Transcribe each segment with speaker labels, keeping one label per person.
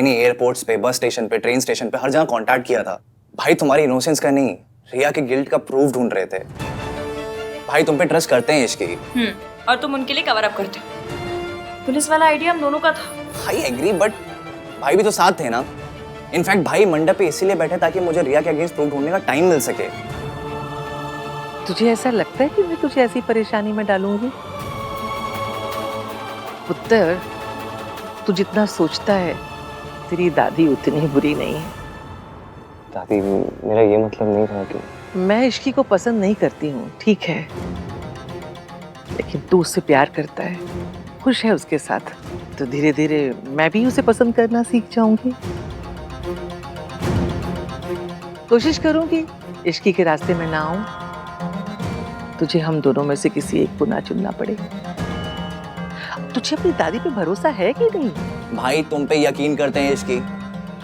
Speaker 1: नहीं, एयरपोर्ट्स पे, bus station पे, ट्रेन स्टेशन पे, हर जगह कांटेक्ट किया था। भाई तुम्हारी इनोसेंस का नहीं, रिया के गिल्ट का प्रूफ ढूंढ रहे थे। भाई तुम पे ट्रस्ट करते हैं इसकी।
Speaker 2: और तुम उनके लिए कवर अप करते हो। पुलिस वाला आइडिया हम दोनों का था।
Speaker 1: भाई एग्री, बट भाई भी तो साथ थे ना। इनफैक्ट भाई मंडप पे इसीलिए बैठे ताकि मुझे रिया के अगेंस्ट प्रूफ ढूंढने का टाइम मिल सके।
Speaker 3: तुझे ऐसा लगता है कि मैं तुझे ऐसी परेशानी में डालूंगी? पुत्र, तू जितना सोचता है तेरी दादी उतनी बुरी नहीं है।
Speaker 1: दादी मेरा ये मतलब नहीं था कि
Speaker 3: मैं इश्की को पसंद नहीं करती हूँ, ठीक है, लेकिन तू उससे प्यार करता है, खुश है उसके साथ, तो धीरे धीरे मैं भी उसे पसंद करना सीख जाऊंगी। कोशिश करूंगी इश्की के रास्ते में ना आऊं, तुझे हम दोनों में से किसी एक को ना चुनना पड़े। तुझे अपनी दादी पे भरोसा है कि नहीं?
Speaker 1: भाई तुम पे यकीन करते हैं इसकी,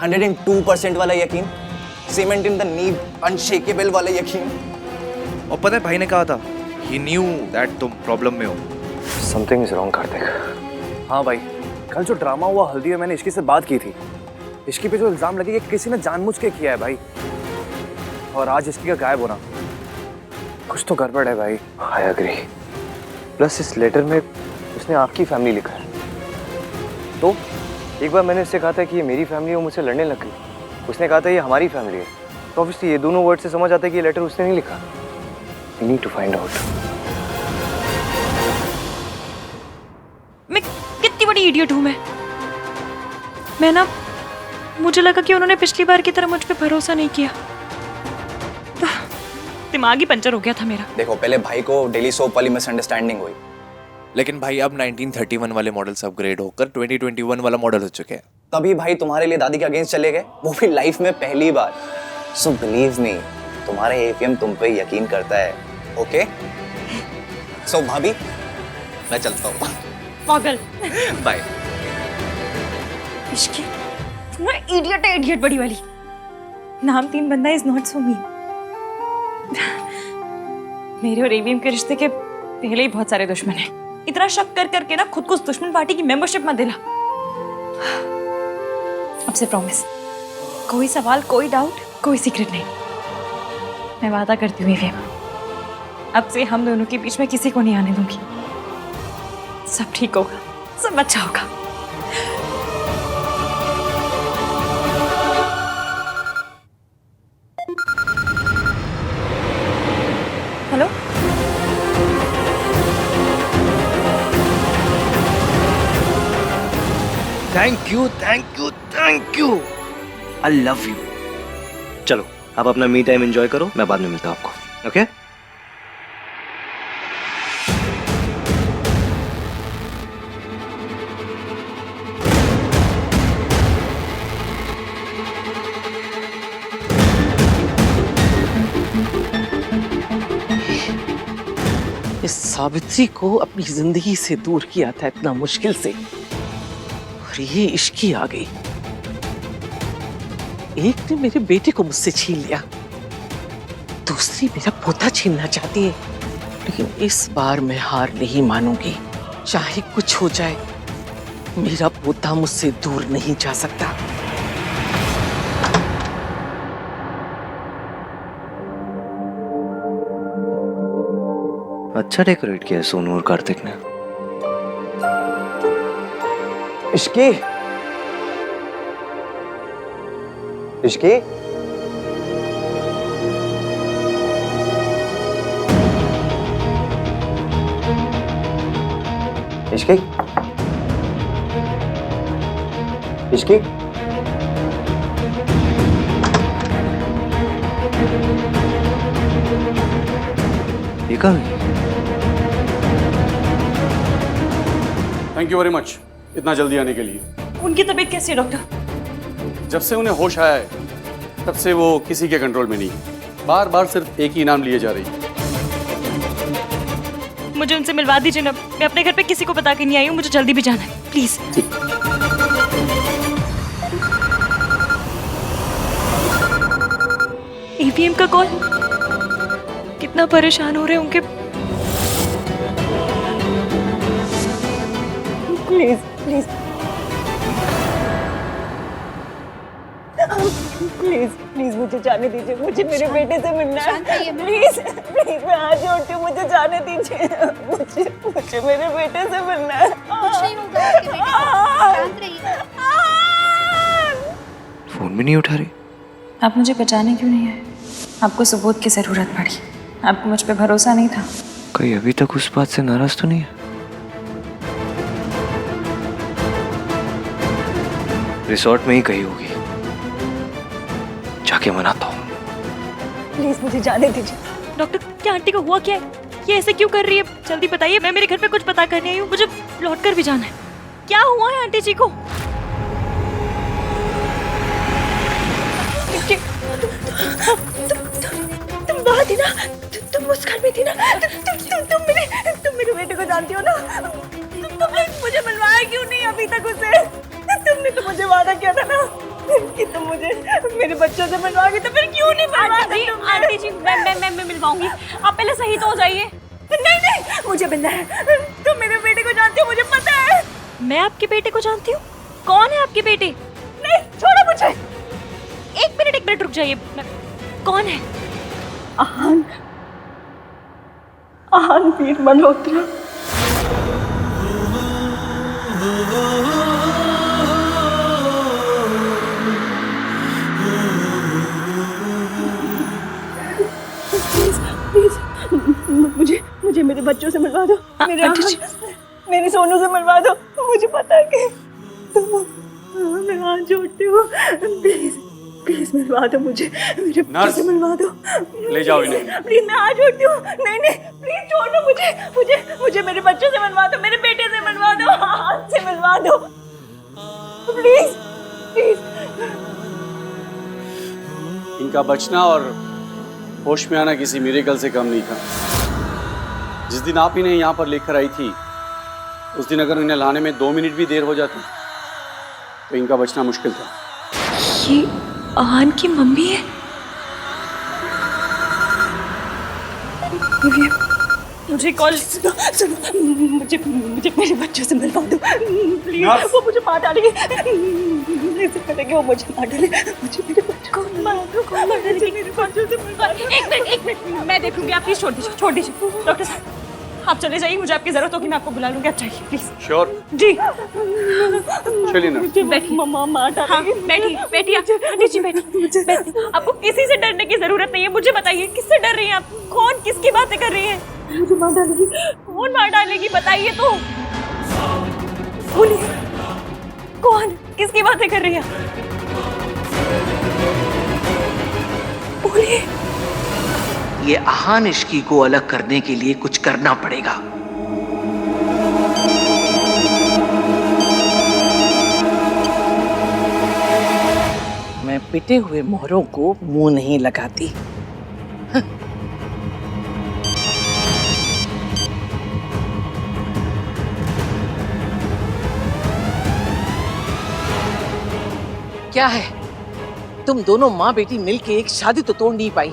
Speaker 1: 102% वाला यकीन, cement in the knee, unshakeable वाला यकीन।
Speaker 4: और पता है भाई ने कहा था, he knew that तुम प्रॉब्लम में हो।
Speaker 1: Something is wrong Kartik.
Speaker 5: हाँ भाई, कल जो ड्रामा हुआ हल्दी में मैंने इश्की से बात की थी, इश्की पे जो इल्जाम लगे कि किसी ने जानबूझ के किया है भाई, और आज इश्की का गायब होना, कुछ तो गड़बड़ है भाई।
Speaker 6: I agree. प्लस इस लेटर में उसने आपकी फैमिली लिखा है, तो एक बार मैंने इससे कहा था कि ये मेरी फैमिली है, वो मुझसे लड़ने लग गई। उसने कहा था ये हमारी फैमिली है, तो ऑब्वियसली ये दोनों वर्ड से समझ आता है कि ये लेटर उसने नहीं लिखा। We need to find out.
Speaker 2: मैं कितनी बड़ी इडियट हूँ मैं ना, मुझे लगा कि उन्होंने पिछली बार की तरह मुझ पे भरोसा नहीं किया। दिमाग ही पंचर हो गया था मेरा।
Speaker 1: देखो पहले भाई को डेली सोप वाली मिसअंडरस्टैंडिंग हुई,
Speaker 4: लेकिन भाई अब 1931 वाले मॉडल्स अपग्रेड होकर 2021 वाला मॉडल हो चुके हैं।
Speaker 1: तभी भाई तुम्हारे लिए दादी के अगेंस्ट चले गए, वो भी लाइफ में पहली बार। सो बिलीव मी, तुम्हारा एफएम तुम पे यकीन करता है। ओके सो भाभी मैं चलता हूँ।
Speaker 2: पागल।
Speaker 1: बाय।
Speaker 2: इश्की इडियट है, इडियट बड़ी वाली। नाम 3 बंदा इज नॉट सो मी। मेरे और एवीएम के रिश्ते के पहले ही बहुत सारे दुश्मन हैं। इतना शक कर करके ना खुद को उस दुश्मन पार्टी की मेंबरशिप मत दिला। अब से प्रॉमिस, कोई सवाल, कोई डाउट, कोई सीक्रेट नहीं। मैं वादा करती हूँ एवीएम, अब से हम दोनों के बीच में किसी को नहीं आने दूंगी। सब ठीक होगा, सब अच्छा होगा। Hello,
Speaker 6: thank you thank you thank you, I love you. चलो आप अपना मी टाइम एंजॉय करो, मैं बाद में मिलता हूँ आपको। ओके
Speaker 3: इस सावित्री को अपनी जिंदगी से दूर किया था इतना मुश्किल से, और ये इश्की आ गई। एक ने मेरे बेटे को मुझसे छीन लिया, दूसरी मेरा पोता छीनना चाहती है, लेकिन इस बार मैं हार नहीं मानूंगी। चाहे कुछ हो जाए, मेरा पोता मुझसे दूर नहीं जा सकता।
Speaker 6: अच्छा डेकोरेट किया है सोनू और कार्तिक ने।
Speaker 1: इश्की, इश्की, इश्की, इश्की,
Speaker 6: ये कहाँ गई?
Speaker 7: थैंक यू वेरी मच इतना जल्दी आने के लिए।
Speaker 2: उनकी तबीयत कैसी है डॉक्टर?
Speaker 7: जब से उन्हें होश आया है तब से वो किसी के कंट्रोल में नहीं, बार बार सिर्फ एक ही इनाम लिए जा रही है।
Speaker 2: मुझे उनसे मिलवा दीजिए ना, मैं अपने घर पे किसी को बता के नहीं आई हूँ, मुझे जल्दी भी जाना है, प्लीज। एवीएम का कॉल, कितना परेशान हो रहे होंगे। Please please.
Speaker 8: प्लीज प्लीज मुझे जाने दीजिए, मुझे मेरे बेटे से मिलना है। प्लीज प्लीज मैं हाथ जोड़ती हूँ, मुझे जाने दीजिए, मुझे मुझे मेरे बेटे से मिलना है।
Speaker 9: कुछ नहीं होगा आपके बेटे को, शांत रहिए।
Speaker 6: फोन भी नहीं उठा रही।
Speaker 2: आप मुझे बचाने क्यों नहीं आए? आपको सबूत की जरूरत पड़ी, आपको मुझ पे भरोसा नहीं था।
Speaker 6: कहीं अभी तक उस बात से नाराज तो नहीं है? रिसोर्ट में ही कहीं होगी, जाके मनाता हूँ।
Speaker 8: प्लीज मुझे जाने दीजिए।
Speaker 2: डॉक्टर, क्या आंटी को हुआ क्या है? ये ऐसे क्यों कर रही है? जल्दी बताइए, मैं मेरे घर पे कुछ पता करने आई हूँ, मुझे लौट कर भी जाना है। क्या हुआ है आंटी जी को?
Speaker 8: तुम वहाँ थी ना, तुम उस घर में थी ना, तुम मेरे बेटे को जानती हो ना? तुमने मुझे मिलवाया क्यों नहीं अभी तक उसे? तुमने तो मुझे वादा किया था ना कि तुम मुझे मेरे बच्चों से मिलवाओगी, तो फिर क्यों नहीं मिलवाया?
Speaker 2: आंटी जी मैं मिलवाऊंगी, आप पहले सही तो हो जाइए।
Speaker 8: नहीं नहीं, मुझे मिलना है। तुम मेरे बेटे को जानती हो, मुझे पता है।
Speaker 2: मैं आपके बेटे को जानती हूँ? कौन है आपके बेटे?
Speaker 8: नहीं, छोड़ो मुझे।
Speaker 2: एक मिनट रुक जाइए। कौन है?
Speaker 8: आहान वीर मल्होत्रा। प्लीज मुझे मेरे बच्चों से मिलवा दो, मेरे सोनू से मिलवा दो। मुझे पता है कि मैं हाथ जोड़ती हूँ। प्लीज मिलवा दो मुझे, मेरे बच्चों से मिलवा दो।
Speaker 7: ले जाओ इन्हें।
Speaker 8: प्लीज मैं हाथ जोड़ती हूँ। नहीं प्लीज छोड़ दो मुझे मेरे बच्चों से मिलवा दो, मेरे बेटे से मिलवा दो, हाथ से मिलवा दो। Please please.
Speaker 7: इनका बचना और होश में आना किसी मिरेकल से कम नहीं था। जिस दिन आप इन्हें यहाँ पर लेकर आई थी, उस दिन अगर इन्हें लाने में 2 मिनट भी देर हो जाती तो इनका बचना मुश्किल था।
Speaker 2: ये आहान की मम्मी है? मुझे कॉल
Speaker 8: सुनो, मुझे मेरे बच्चों से मिलवा दो प्लीज। वो मुझे मार डालेगी, ऐसे करेंगे वो मुझे मार डाले। मुझे मेरे बच्चों को मार डालेगी, मेरे बच्चों से मिलवा दो।
Speaker 2: एक मिनट मैं देखूंगी, आप प्लीज छोड़ दीजिए। डॉक्टर साहब आप चले जाइए, मुझे आपकी जरूरत होगी, मैं आपको बुला लूंगी, आप चाहिए प्लीज।
Speaker 7: श्योर?
Speaker 2: जी
Speaker 7: चलिए ना।
Speaker 2: बैठिए।
Speaker 8: मम्मा मार डालेगी।
Speaker 2: बैठिए आंटी जी, बैठिए। आपको किसी से डरने की जरूरत नहीं है। मुझे बताइए, किससे डर रही हैं आप? कौन किसकी बातें कर रही है?
Speaker 8: मुझे मार डालेगी।
Speaker 2: कौन मार डालेगी बताइए तो। बोलिए, कौन किसकी बातें कर रही है? बोलिए।
Speaker 3: ये आहान इश्की को अलग करने के लिए कुछ करना पड़ेगा। मैं पिटे हुए मोहरों को मुंह नहीं लगाती। क्या है, तुम दोनों माँ बेटी मिलके एक शादी तो तोड़ नहीं पाई,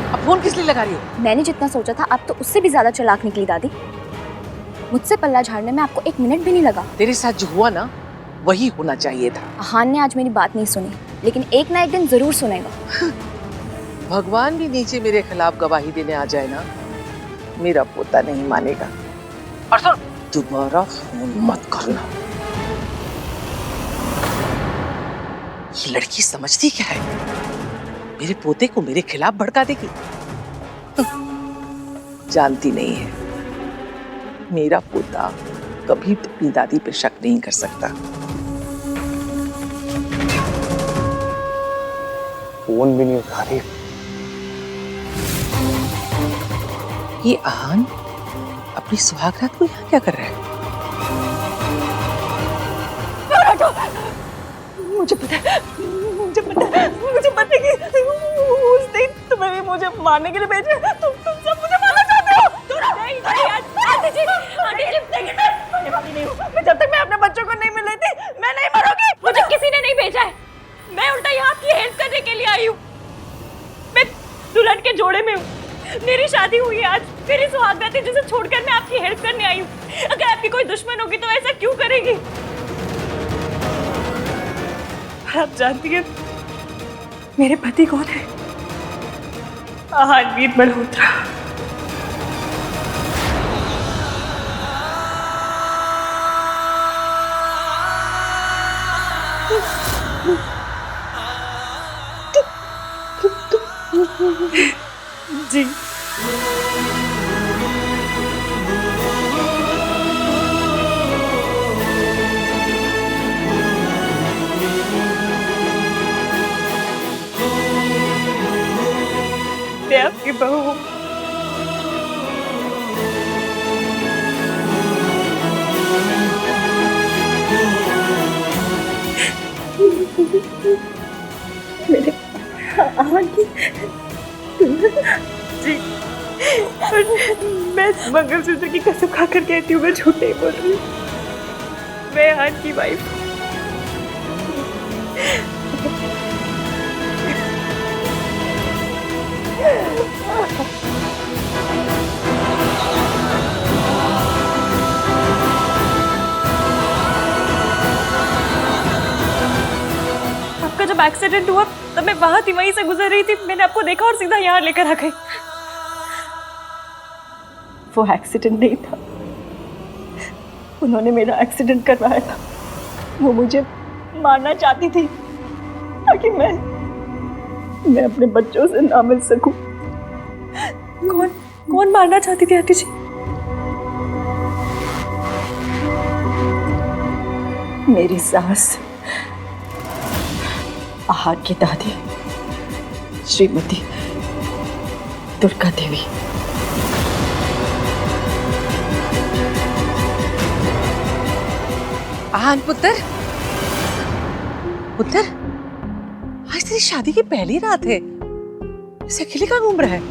Speaker 3: अब फोन किस लिए लगा रही हो?
Speaker 9: मैंने जितना सोचा था आप तो उससे भी ज्यादा चालाक निकली दादी। मुझसे पल्ला झाड़ने में आपको 1 मिनट भी नहीं लगा।
Speaker 3: तेरे साथ जो हुआ ना, वही होना चाहिए था।
Speaker 9: आहान ने आज मेरी बात नहीं सुनी, लेकिन एक ना एक दिन जरूर सुनेगा।
Speaker 3: भगवान भी नीचे मेरे खिलाफ गवाही देने आ जाए ना, मेरा पोता नहीं मानेगा। और सुन, दोबारा फोन मत करना। ये लड़की समझती क्या है? मेरे पोते को मेरे खिलाफ भड़का देगी। जानती नहीं है, मेरा पोता कभी भी अपनी दादी पे शक नहीं कर सकता।
Speaker 6: फोन भी नहीं उठा रही।
Speaker 3: ये आहान अपनी सुहागरात को यहाँ क्या कर रहा है?
Speaker 8: मुझे पता है कि उस दिन तुम्हें भी मुझे मारने के लिए भेजे। तुम सब मुझे मारना चाहते हो। आंटी जी, लेकिन मैं मरने वाली नहीं हूँ। जब तक मैं अपने बच्चों को नहीं मिल रही थी, मैं नहीं मरूंगी।
Speaker 2: मुझे किसी ने नहीं भेजा है, मैं उल्टा यहाँ आपकी हेल्प करने के लिए आई हूँ। मैं दुल्हन के जोड़े में हूँ, मेरी शादी हुई है आज, मेरी सुहागरात है जिसे छोड़कर मैं आपकी हेल्प करने आई हूँ। अगर आपकी कोई दुश्मन होगी तो ऐसा क्यों करेगी? आप जानती हैं मेरे पति कौन है? आहानवीर मल्होत्रा। जी मैं आपकी बहू हूँ।
Speaker 8: मेरे आंटी
Speaker 2: जी और मैं मंगलसूत्र की कसम खाकर कहती हूँ, मैं झूठ नहीं बोल रही। मैं आन की वाइफ हूँ। आपका जब एक्सीडेंट हुआ तब मैं वहां थी, वहीं से गुजर रही थी। मैंने आपको देखा और सीधा यहाँ लेकर आ गई।
Speaker 8: वो एक्सीडेंट नहीं था, उन्होंने मेरा एक्सीडेंट करवाया था। वो मुझे मारना चाहती थी ताकि मैं अपने बच्चों से ना मिल सकूं।
Speaker 2: कौन मारना चाहती थी आंटी जी?
Speaker 8: मेरी सास, आहार की दादी श्रीमती दुर्गा देवी।
Speaker 3: आहान पुत्र, पुत्र, आज तेरी शादी की पहली रात है, इसे अकेले कहाँ घूम रहा है?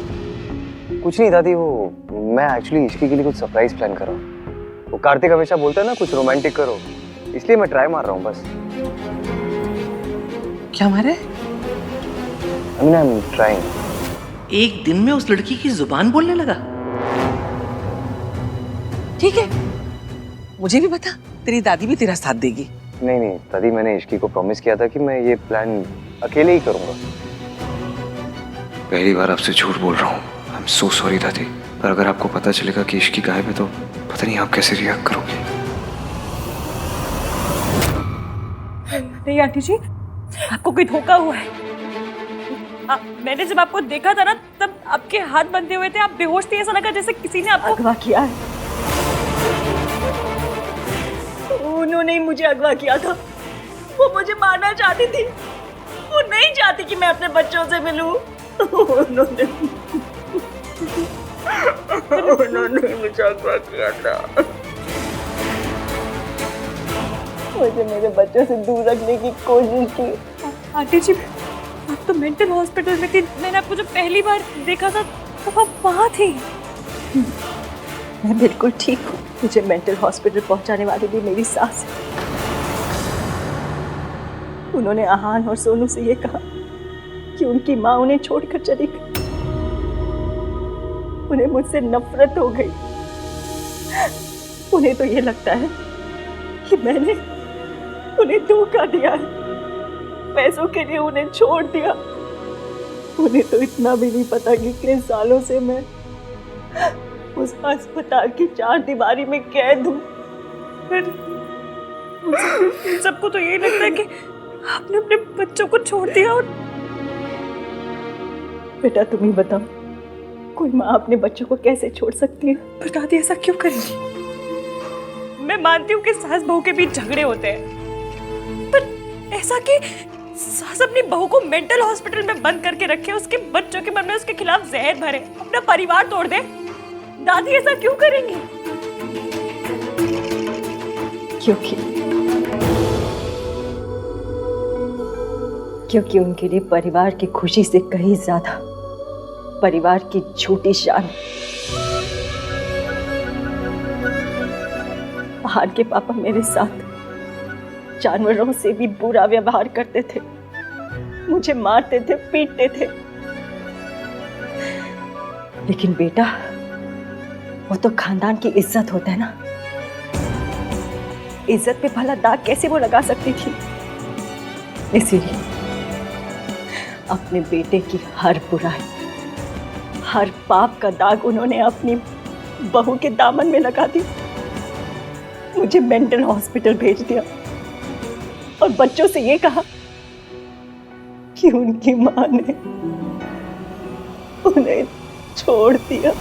Speaker 6: कुछ नहीं दादी, वो मैं एक्चुअली इश्की के लिए कुछ सरप्राइज प्लान कर रहा हूँ। वो कार्तिक हमेशा बोलता है ना कुछ रोमांटिक करो, इसलिए मैं ट्राई मार रहा हूँ बस।
Speaker 3: क्या मारे?
Speaker 6: I mean, I'm trying.
Speaker 3: एक दिन में उस लड़की की जुबान बोलने लगा। ठीक है, मुझे भी बता, तेरी दादी भी तेरा साथ देगी।
Speaker 6: नहीं नहीं दादी, मैंने इश्की को प्रॉमिस किया था कि मैं ये प्लान अकेले ही करूंगा। पहली बार आपसे झूठ बोल रहा हूँ। आई एम सो सॉरी दादी, पर अगर आपको पता चलेगा कि इश्की गायब है तो पता नहीं आप कैसे रिएक्ट करोगे।
Speaker 2: नहीं आंटी जी, आपको कोई धोखा हुआ है। मैंने जब आपको देखा था ना, तब आपके हाथ बंधे हुए थे, आप बेहोश थे। ऐसा लगा जैसे किसी ने आपको
Speaker 8: अगवा किया है। उन्होंने ही मुझे अगवा किया था। वो मुझे मारना चाहती थी। वो नहीं चाहती कि मैं अपने बच्चों से मिलूं। उन्होंने मुझे अगवा किया था। मुझे मेरे बच्चों से दूर रखने की कोशिश की।
Speaker 2: आंटी जी, आप तो मेंटल हॉस्पिटल में थी। मैंने आपको जब पहली बार देखा था तब आप वहाँ थी।
Speaker 8: मैं बिल्कुल ठीक हूँ। मुझे मेंटल हॉस्पिटल पहुँचाने वाली भी मेरी सास है। उन्होंने आहान और सोनू से ये कहा कि उनकी माँ उन्हें छोड़कर चली गई। उन्हें मुझसे नफरत हो गई। उन्हें तो ये लगता है कि मैंने उन्हें धोखा दिया है, पैसों के लिए उन्हें छोड़ दिया। उन्हें तो इतना भी नहीं पता कि कितने सालों से मैं उस अस्पताल की चार दीवारी में कैद हूँ।
Speaker 2: सबको तो यही लगता है कि आपने अपने बच्चों को छोड़ दिया। और
Speaker 8: बेटा तुम ही बताओ, कोई माँ अपने बच्चों को कैसे छोड़ सकती है?
Speaker 2: पर दादी ऐसा क्यों करेंगी? मैं मानती हूँ कि सास बहू के बीच झगड़े होते हैं, पर ऐसा कि सास अपनी बहू को मेंटल हॉस्पिटल में बंद करके रखे, उसके बच्चों के मन में उसके खिलाफ जहर भरे, अपना परिवार तोड़ दे, दादी ऐसा क्यों करेंगी?
Speaker 8: क्योंकि उनके लिए परिवार की खुशी से कहीं ज्यादा परिवार की झूठी शान। आहान के पापा मेरे साथ जानवरों से भी बुरा व्यवहार करते थे, मुझे मारते थे, पीटते थे। लेकिन बेटा, वो तो खानदान की इज्जत होता है ना। इज्जत पे भला दाग कैसे वो लगा सकती थी? इसीलिए अपने बेटे की हर बुराई, हर पाप का दाग उन्होंने अपनी बहू के दामन में लगा दी। मुझे मेंटल हॉस्पिटल भेज दिया और बच्चों से ये कहा कि उनकी मां ने उन्हें छोड़ दिया।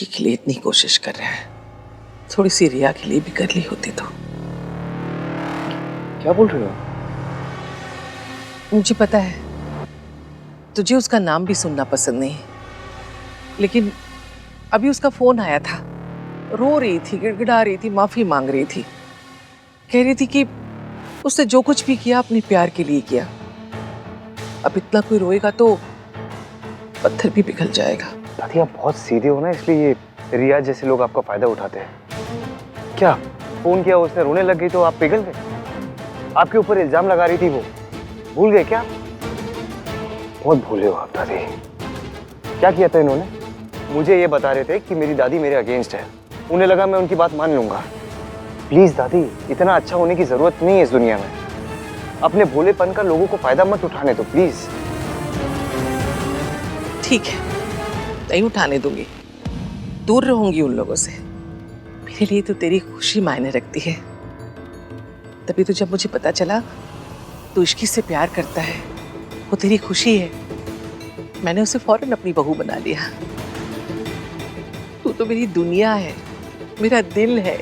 Speaker 3: के लिए इतनी कोशिश कर रहा है, थोड़ी सी रिया के लिए भी कर ली होती तो।
Speaker 6: क्या बोल रहे हो?
Speaker 3: मुझे पता है तुझे उसका नाम भी सुनना पसंद नहीं, लेकिन अभी उसका फोन आया था, रो रही थी, गिड़गिड़ा रही थी, माफी मांग रही थी, कह रही थी कि उसने जो कुछ भी किया अपने प्यार के लिए किया। अब इतना कोई रोएगा तो पत्थर भी पिघल जाएगा।
Speaker 6: दादी आप बहुत सीधे हो ना, इसलिए ये रिया जैसे लोग आपका फायदा उठाते हैं। क्या फोन किया, उसने रोने लग गई तो आप पिघल गए? आपके ऊपर इल्जाम लगा रही थी, वो भूल गए क्या? बहुत भूले हो आप दादी। क्या किया था इन्होंने? मुझे ये बता रहे थे कि मेरी दादी मेरे अगेंस्ट है, उन्हें लगा मैं उनकी बात मान लूंगा। प्लीज दादी, इतना अच्छा होने की जरूरत नहीं है इस दुनिया में। अपने भोलेपन का लोगों को फायदा मत उठाने दो प्लीज।
Speaker 3: ठीक है, नहीं उठाने दूंगी, दूर रहूंगी उन लोगों से। मेरे लिए तो तेरी खुशी मायने रखती है। तभी तो जब मुझे पता चला तू इश्की से प्यार करता है, वो तेरी खुशी है, मैंने उसे फौरन अपनी बहू बना लिया। तू तो मेरी दुनिया है, मेरा दिल है।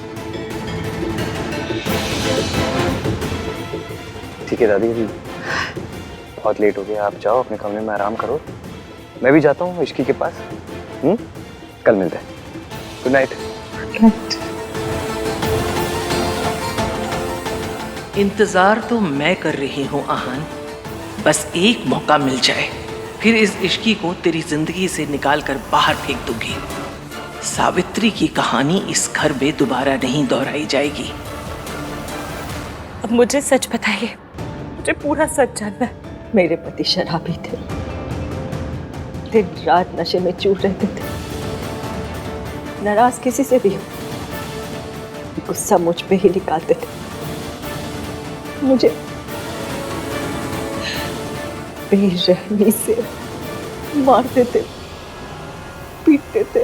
Speaker 6: ठीक है दादी, बहुत लेट हो गया, आप जाओ अपने कमरे में आराम करो, मैं भी जाता हूँ इश्की के पास। कल मिलते हैं। Good night.
Speaker 3: इंतजार तो मैं कर रही हूँ आहान, बस एक मौका मिल जाए, फिर इस इश्की को तेरी जिंदगी से निकाल कर बाहर फेंक दूंगी। सावित्री की कहानी इस घर में दोबारा नहीं दोहराई जाएगी।
Speaker 8: अब मुझे सच बताइए, मुझे पूरा सच जानना है। मेरे पति शराबी थे, दिन रात नशे में चूर रहते थे, नाराज किसी से भी हो गुस्सा मुझ पे ही निकालते थे। मुझे बेरहमी से मारते थे, पीटते थे।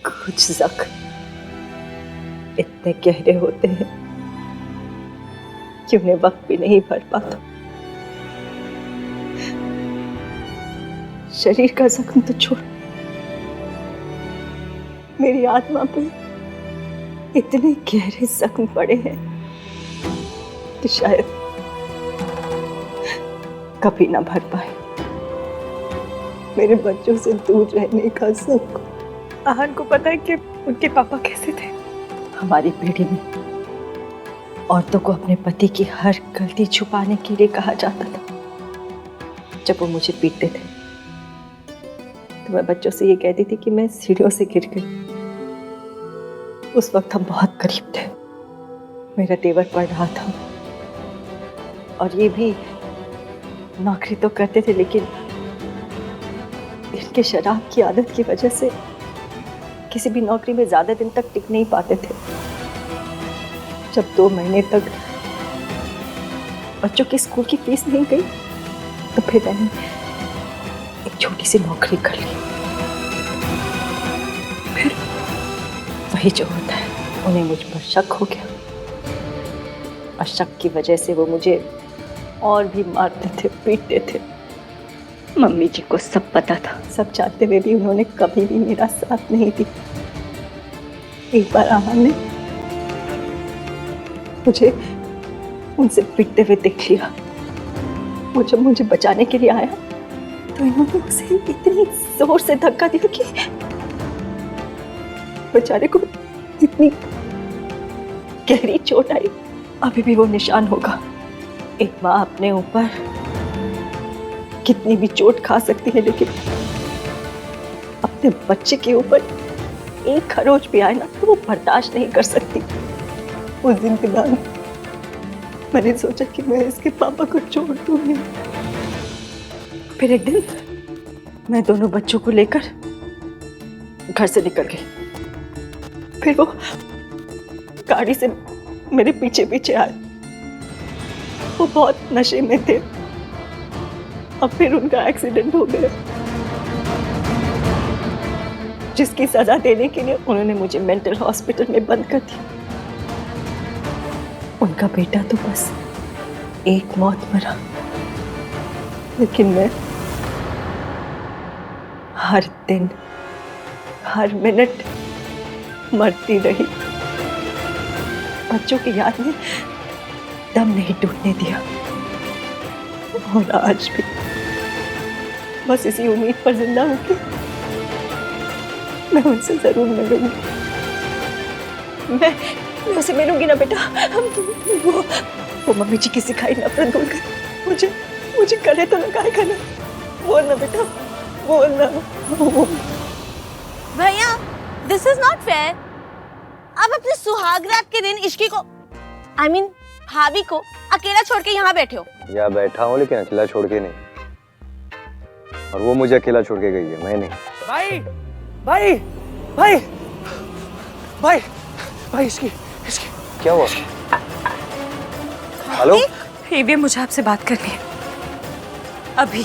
Speaker 8: कुछ जख्म इतने गहरे होते हैं कि उन्हें वक्त भी नहीं भर पाता। शरीर का जख्म तो छोड़, मेरी आत्मा पे इतने गहरे जख्म पड़े हैं कि शायद कभी ना भर पाए। मेरे बच्चों से दूर रहने का सुख। आहन को पता है कि उनके पापा कैसे थे। हमारी पीढ़ी में औरतों को अपने पति की हर गलती छुपाने के लिए कहा जाता था। जब वो मुझे पीटते थे तो मैं बच्चों से ये कहती थी कि मैं सीढ़ियों से गिर गई। उस वक्त हम बहुत करीब थे, मेरा तेवर पड़ रहा था और ये भी नौकरी तो करते थे, लेकिन इनके शराब की आदत की वजह से किसी भी नौकरी में ज्यादा दिन तक टिक नहीं पाते थे। जब 2 महीने तक बच्चों की स्कूल की फीस नहीं गई तो फिर मैंने एक छोटी सी नौकरी कर ली। फिर वही जो होता है, उन्हें मुझ पर शक हो गया और शक की वजह से वो मुझे और भी मारते थे, पीटते थे। मम्मी जी को सब पता था, सब जानते हुए भी उन्होंने कभी भी मेरा साथ नहीं दिया। एक बार आहन ने मुझे उनसे पिटते हुए देख लिया। वो जब मुझे बचाने के लिए आया तो इन्होंने उसे इतनी जोर से धक्का दिया कि बेचारे को इतनी गहरी चोट आई, अभी भी वो निशान होगा। एक माँ अपने ऊपर कितनी भी चोट खा सकती है, लेकिन अपने बच्चे के ऊपर एक खरोच भी आए ना तो वो बर्दाश्त नहीं कर सकती। उस दिन के बाद मैंने सोचा कि मैं इसके पापा को छोड़ दूंगी। फिर एक दिन मैं दोनों बच्चों को लेकर घर से निकल गई। फिर वो गाड़ी से मेरे पीछे पीछे आए। वो बहुत नशे में थे, अब फिर उनका एक्सीडेंट हो गया, जिसकी सजा देने के लिए उन्होंने मुझे मेंटल हॉस्पिटल में बंद कर दिया। उनका बेटा तो बस एक मौत मरा, लेकिन मैं हर दिन हर मिनट मरती रही। बच्चों की याद में दम नहीं टूटने दिया, और आज भी बस इसी उम्मीद पर जिंदा हूं कि मैं उनसे जरूर मिलूंगी। मैं उसे मिलूंगी ना बेटा। वो मम्मी जी की सिखाई नफरत भूल गई, मुझे गले तो लगाएगा ना। बोल ना बेटा, बोल ना।
Speaker 10: भैया, दिस इज नॉट फेयर। आप अपने सुहाग रात के दिन इश्की को भाभी को अकेला छोड़ के यहाँ बैठे हो।
Speaker 6: या बैठा हूँ लेकिन अकेला छोड़ के नहीं, और वो मुझे अकेला छोड़ के गई है, मैं नहीं।
Speaker 5: भाई भाई भाई भाई भाई, इसकी
Speaker 6: क्या हुआ? हेलो
Speaker 2: एवीएम, मुझे आपसे बात करनी है अभी।